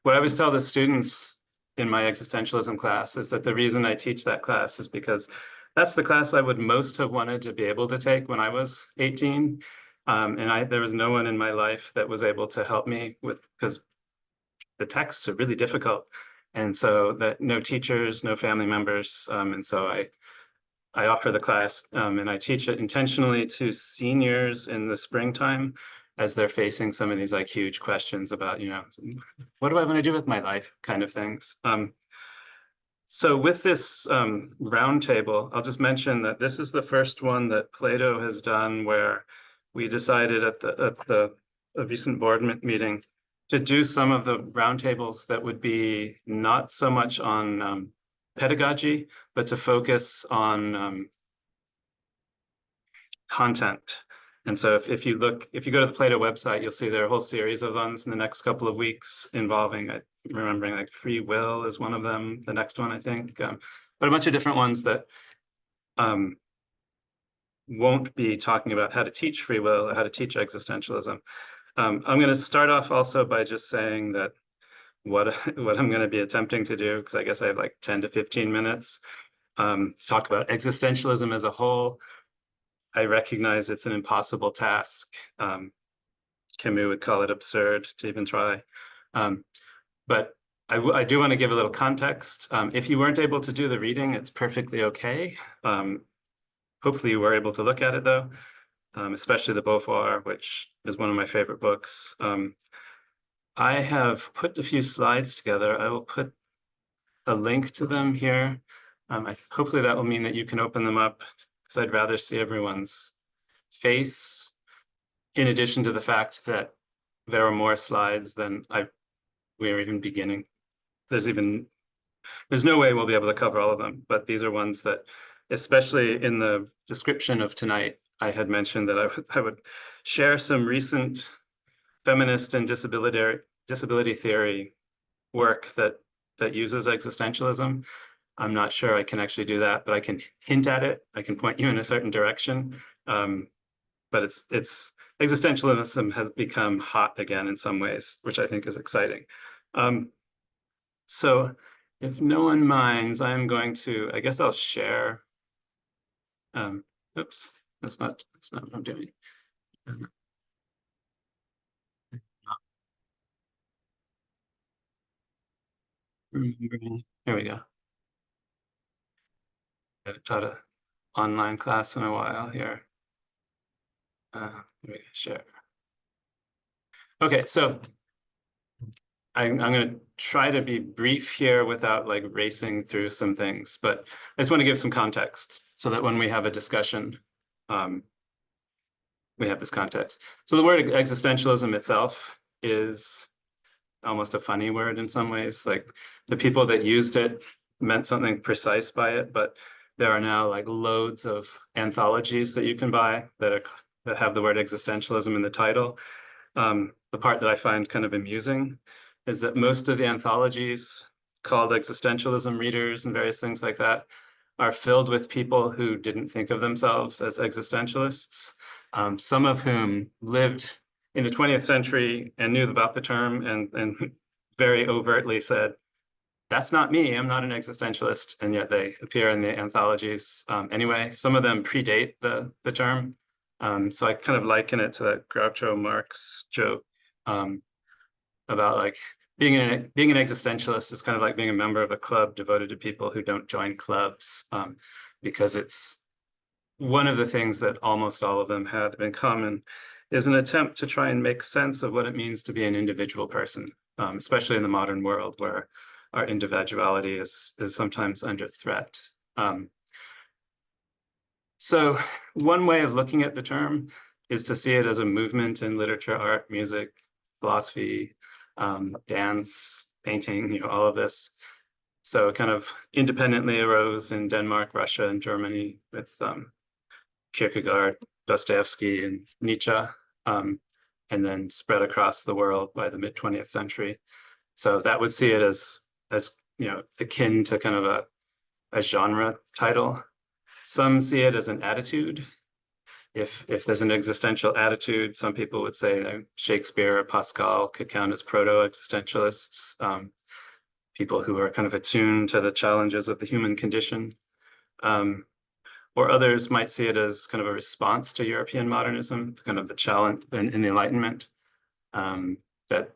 what I always tell the students in my existentialism class is that the reason I teach that class is because that's the class I would most have wanted to be able to take when I was 18. And there was no one in my life that was able to help me with, because the texts are really difficult. And so that no teachers, no family members. And so I offer the class and I teach it intentionally to seniors in the springtime as they're facing some of these like huge questions about, what do I want to do with my life kind of things. So with this roundtable, I'll just mention that this is the first one that Plato has done where we decided at a recent board meeting to do some of the roundtables that would be not so much on pedagogy, but to focus on content. And so if you go to the Plato website, you'll see there are a whole series of ones in the next couple of weeks involving, remembering like free will is one of them, the next one, I think, but a bunch of different ones that won't be talking about how to teach free will or how to teach existentialism. I'm going to start off also by just saying that what I'm going to be attempting to do, because I guess I have like 10 to 15 minutes, to talk about existentialism as a whole. I recognize it's an impossible task. Camus would call it absurd to even try. But I do want to give a little context. If you weren't able to do the reading, it's perfectly okay. Hopefully you were able to look at it though, especially the Beauvoir, which is one of my favorite books. I have put a few slides together. I will put a link to them here. Hopefully that will mean that you can open them up, because I'd rather see everyone's face, in addition to the fact that there are more slides than we're even beginning. There's no way we'll be able to cover all of them, but these are ones that, especially in the description of tonight, I had mentioned that I would share some recent feminist and disability theory work that uses existentialism. I'm not sure I can actually do that, but I can hint at it. I can point you in a certain direction. But existentialism has become hot again in some ways, which I think is exciting. So if no one minds, I'm going to, I guess I'll share. Oops, that's not what I'm doing. Here we go. I haven't taught an online class in a while here. Let me share. Okay, so I'm going to try to be brief here without like racing through some things, but I just want to give some context so that when we have a discussion, we have this context. So the word existentialism itself is almost a funny word in some ways. Like the people that used it meant something precise by it, but there are now like loads of anthologies that you can buy that have the word existentialism in the title. The part that I find kind of amusing is that most of the anthologies called existentialism readers and various things like that are filled with people who didn't think of themselves as existentialists, some of whom lived in the 20th century and knew about the term and very overtly said, that's not me, I'm not an existentialist, and yet they appear in the anthologies anyway. Some of them predate the term. So I kind of liken it to that Groucho Marx joke about like being an existentialist is kind of like being a member of a club devoted to people who don't join clubs, because it's one of the things that almost all of them have in common is an attempt to try and make sense of what it means to be an individual person, especially in the modern world where our individuality is sometimes under threat. So one way of looking at the term is to see it as a movement in literature, art, music, philosophy, dance, painting, all of this. So it kind of independently arose in Denmark, Russia, and Germany with Kierkegaard, Dostoevsky, and Nietzsche, and then spread across the world by the mid-20th century. So that would see it as akin to kind of a genre title. Some see it as an attitude. If there's an existential attitude, some people would say Shakespeare or Pascal could count as proto-existentialists, people who are kind of attuned to the challenges of the human condition. Or others might see it as kind of a response to European modernism, kind of the challenge in the Enlightenment, that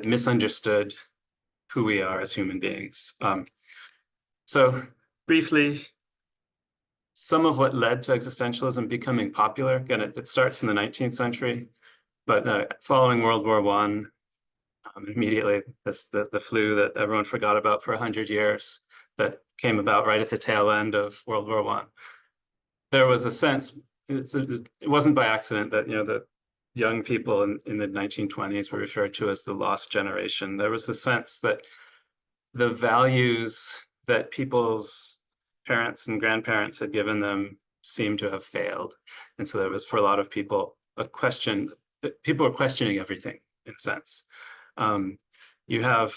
misunderstood who we are as human beings. So briefly, some of what led to existentialism becoming popular, again, it starts in the 19th century, but following World War I, immediately the flu that everyone forgot about for 100 years, that came about right at the tail end of World War I. There was a sense, it wasn't by accident that, the young people in the 1920s were referred to as the lost generation. There was a sense that the values that people's parents and grandparents had given them seemed to have failed. And so there was, for a lot of people, a question that people were questioning everything, in a sense. You have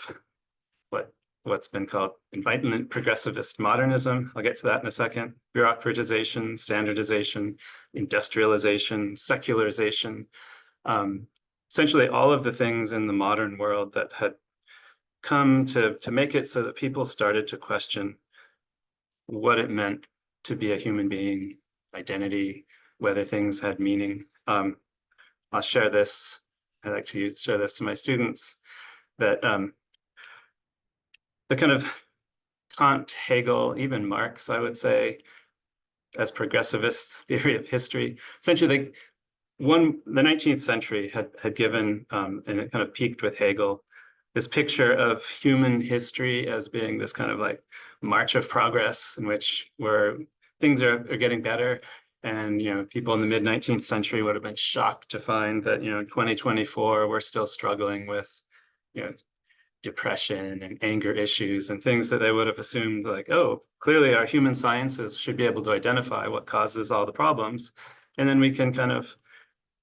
what's been called Enlightenment progressivist modernism. I'll get to that in a second. Bureaucratization, standardization, industrialization, secularization. Essentially all of the things in the modern world that had come to make it so that people started to question what it meant to be a human being, identity, whether things had meaning. I'll share this. I like to share this to my students, that the kind of Kant, Hegel, even Marx, I would say, as progressivists' theory of history, essentially the 19th century had given, and it kind of peaked with Hegel, this picture of human history as being this kind of like march of progress in which things are getting better. And, people in the mid-19th century would have been shocked to find that, in 2024, we're still struggling with, depression and anger issues and things that they would have assumed like, oh, clearly our human sciences should be able to identify what causes all the problems. And then we can kind of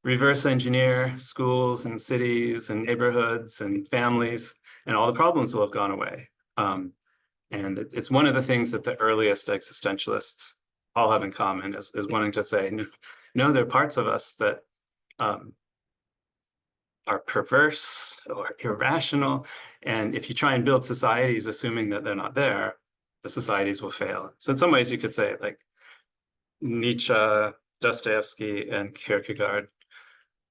reverse engineer schools and cities and neighborhoods and families, and all the problems will have gone away. And it's one of the things that the earliest existentialists all have in common is wanting to say, no, there are parts of us that are perverse or irrational. And if you try and build societies assuming that they're not there, the societies will fail. So in some ways you could say like Nietzsche, Dostoevsky, and Kierkegaard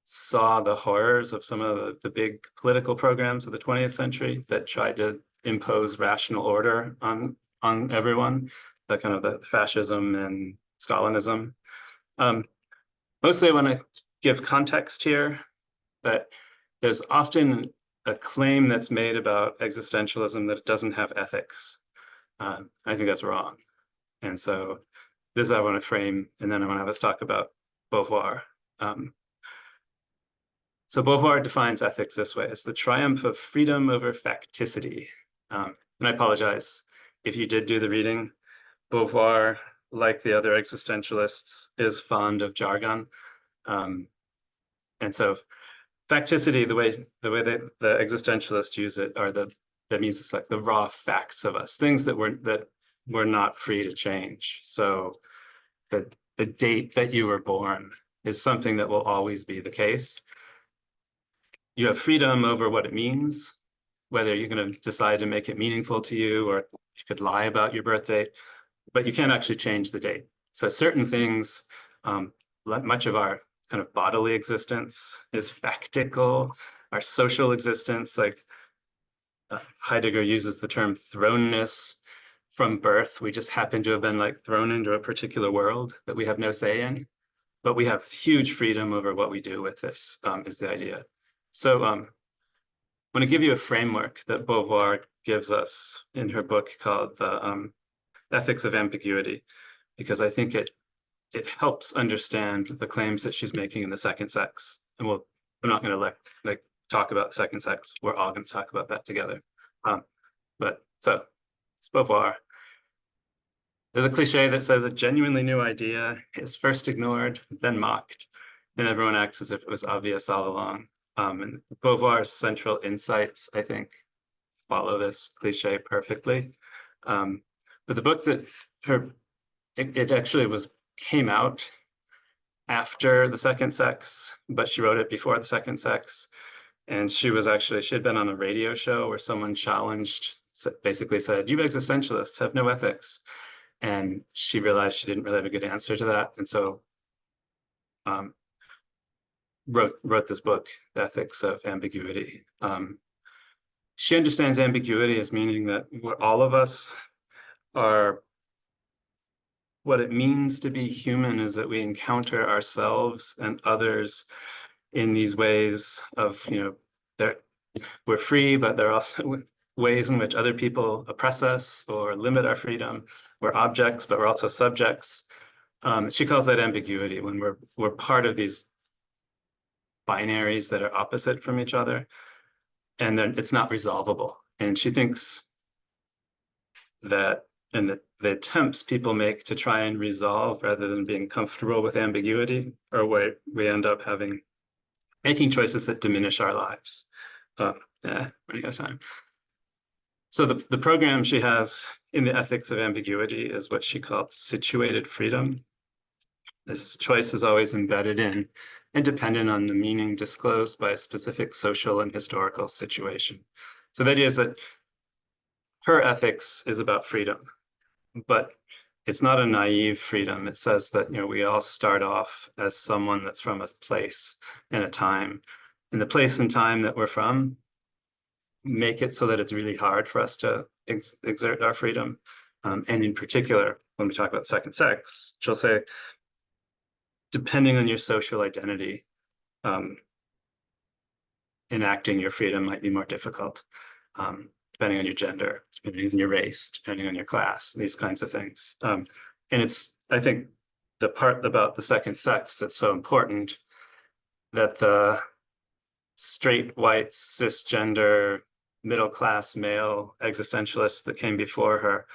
saw the horrors of some of the big political programs of the 20th century that tried to impose rational order on everyone, the kind of the fascism and Stalinism. Mostly I want to give context here that there's often a claim that's made about existentialism that it doesn't have ethics. I think that's wrong. And so this is how I want to frame, and then I want to have us talk about Beauvoir. So Beauvoir defines ethics this way: it's the triumph of freedom over facticity. And I apologize if you did do the reading. Beauvoir, like the other existentialists, is fond of jargon. And so facticity, the way that the existentialists use it, that means it's like the raw facts of us, things that we're not free to change. So the date that you were born is something that will always be the case. You have freedom over what it means, whether you're going to decide to make it meaningful to you, or you could lie about your birth date, but you can't actually change the date. So certain things, much of our kind of bodily existence is factical. Our social existence, like Heidegger uses the term thrownness. From birth, we just happen to have been like thrown into a particular world that we have no say in, but we have huge freedom over what we do with this, is the idea. So I want to give you a framework that Beauvoir gives us in her book called The Ethics of Ambiguity, because I think it helps understand the claims that she's making in the second sex. And we're not going to talk about the second sex. We're all going to talk about that together. So it's Beauvoir. There's a cliche that says a genuinely new idea is first ignored, then mocked, then everyone acts as if it was obvious all along. And Beauvoir's central insights, I think, follow this cliche perfectly. But the book that it actually came out after the second sex, but she wrote it before the second sex. And she'd been on a radio show where someone challenged, basically said, "You existentialists have no ethics." And she realized she didn't really have a good answer to that. And so wrote this book, The Ethics of Ambiguity. She understands ambiguity as meaning that all of us are, what it means to be human is that we encounter ourselves and others in these ways of, we're free, but there are also ways in which other people oppress us or limit our freedom. We're objects, but we're also subjects. She calls that ambiguity, when we're part of these binaries that are opposite from each other, and then it's not resolvable. And she thinks that in the attempts people make to try and resolve rather than being comfortable with ambiguity, or we end up making choices that diminish our lives. Running out of time. So the program she has in the ethics of ambiguity is what she called situated freedom. This choice is always embedded in and dependent on the meaning disclosed by a specific social and historical situation. So the idea is that her ethics is about freedom, but it's not a naive freedom. It says that, we all start off as someone that's from a place and a time. And the place and time that we're from make it so that it's really hard for us to exert our freedom. And in particular, when we talk about second sex, she'll say, depending on your social identity, enacting your freedom might be more difficult, depending on your gender, depending on your race, depending on your class, these kinds of things. And it's, I think, the part about the second sex that's so important, that the straight, white, cisgender, middle-class male existentialists that came before her,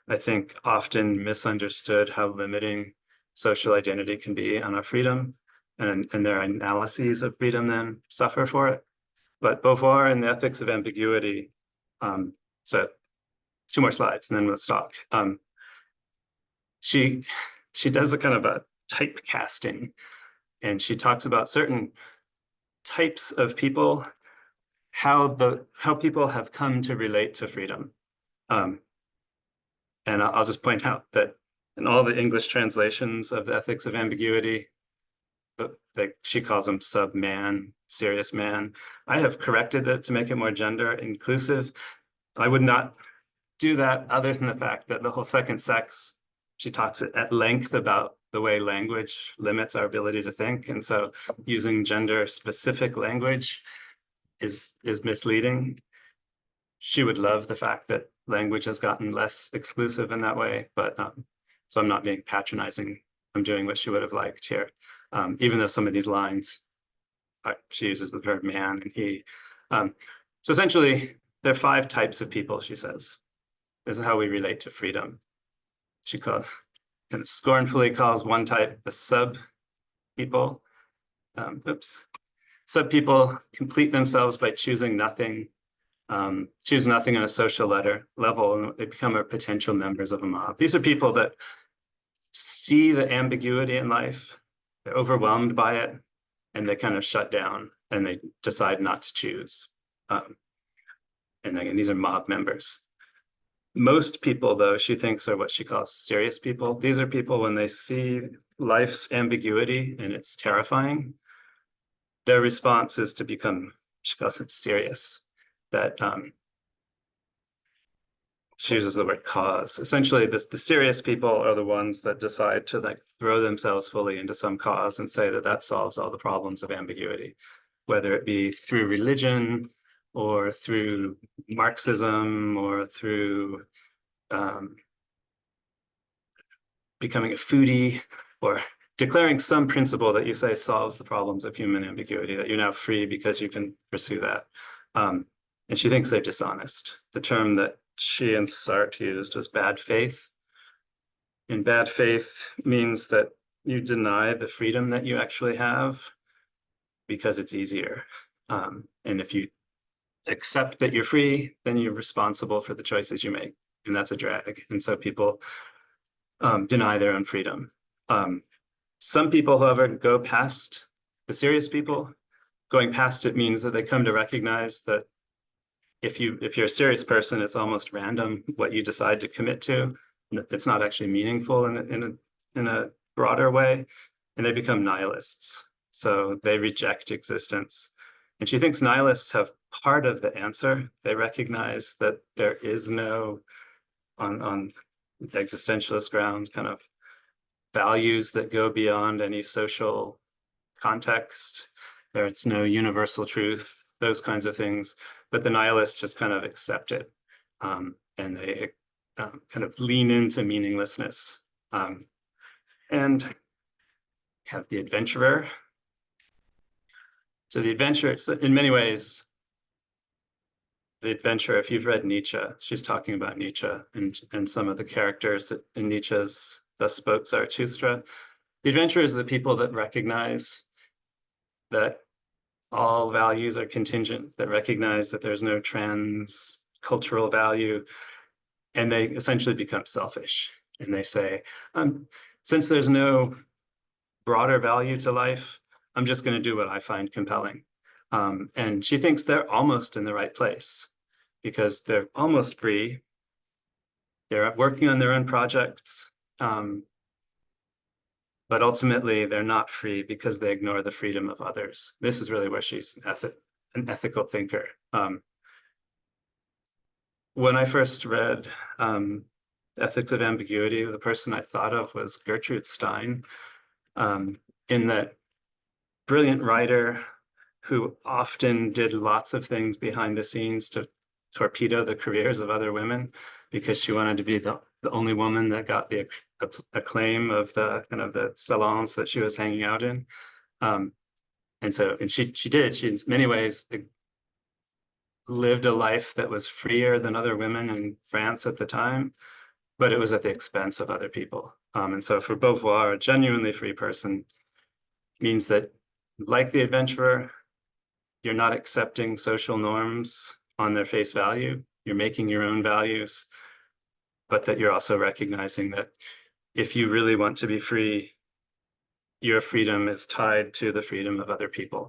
I think, often misunderstood how limiting social identity can be on our freedom, and their analyses of freedom then suffer for it. But Beauvoir in the Ethics of Ambiguity, so 2 more slides and then we'll stop. She does a kind of a typecasting, and she talks about certain types of people, how people have come to relate to freedom. And I'll just point out that in all the English translations of the Ethics of Ambiguity, she calls them sub-man, serious man. I have corrected it to make it more gender inclusive. I would not do that other than the fact that the whole second sex, she talks at length about the way language limits our ability to think. And so using gender specific language is misleading. She would love the fact that language has gotten less exclusive in that way, but so I'm not being patronizing. I'm doing what she would have liked here. Even though some of these lines, she uses the verb man and he. So essentially, there are 5 types of people, she says. This is how we relate to freedom. She kind of scornfully calls one type the sub people. Sub people complete themselves by choosing nothing, choose nothing on a social level, and they become potential members of a mob. These are people that see the ambiguity in life, they're overwhelmed by it, and they kind of shut down and they decide not to choose. And again, these are mob members. Most people, though, she thinks are what she calls serious people. These are people, when they see life's ambiguity and it's terrifying, their response is to become, she calls it serious. That she uses the word cause. Essentially, the serious people are the ones that decide to throw themselves fully into some cause and say that solves all the problems of ambiguity, whether it be through religion or through Marxism or through becoming a foodie, or declaring some principle that you say solves the problems of human ambiguity, that you're now free because you can pursue that. And she thinks they're dishonest. The term that she and Sartre used was bad faith. And bad faith means that you deny the freedom that you actually have because it's easier. And if you accept that you're free, then you're responsible for the choices you make. And that's a drag. And so people deny their own freedom. Some people, however, go past the serious people. Going past it means that they come to recognize that if you're a serious person, it's almost random what you decide to commit to. It's not actually meaningful in a broader way, and they become nihilists. So they reject existence. And she thinks nihilists have part of the answer. They recognize that there is no, on existentialist grounds, kind of values that go beyond any social context. There's no universal truth, those kinds of things. But the nihilists just kind of accept it, and they kind of lean into meaninglessness. And have the adventurer. So the adventurer, so in many ways, the adventurer, if you've read Nietzsche, she's talking about Nietzsche and some of the characters in Nietzsche's Thus Spoke Zarathustra. The adventurers are the people that recognize that all values are contingent, that recognize that there's no trans-cultural value, and they essentially become selfish. And they say, since there's no broader value to life, I'm just going to do what I find compelling. And she thinks they're almost in the right place because they're almost free. They're working on their own projects, but ultimately they're not free because they ignore the freedom of others. This is really where she's an ethical thinker. When I first read Ethics of Ambiguity, the person I thought of was Gertrude Stein, in that brilliant writer who often did lots of things behind the scenes to torpedo the careers of other women because she wanted to be the only woman that got the acclaim of the kind of the salons that she was hanging out in. And she did. She in many ways lived a life that was freer than other women in France at the time, but it was at the expense of other people. And so for Beauvoir, a genuinely free person means that, like the adventurer, you're not accepting social norms on their face value. You're making your own values, but that you're also recognizing that if you really want to be free, your freedom is tied to the freedom of other people.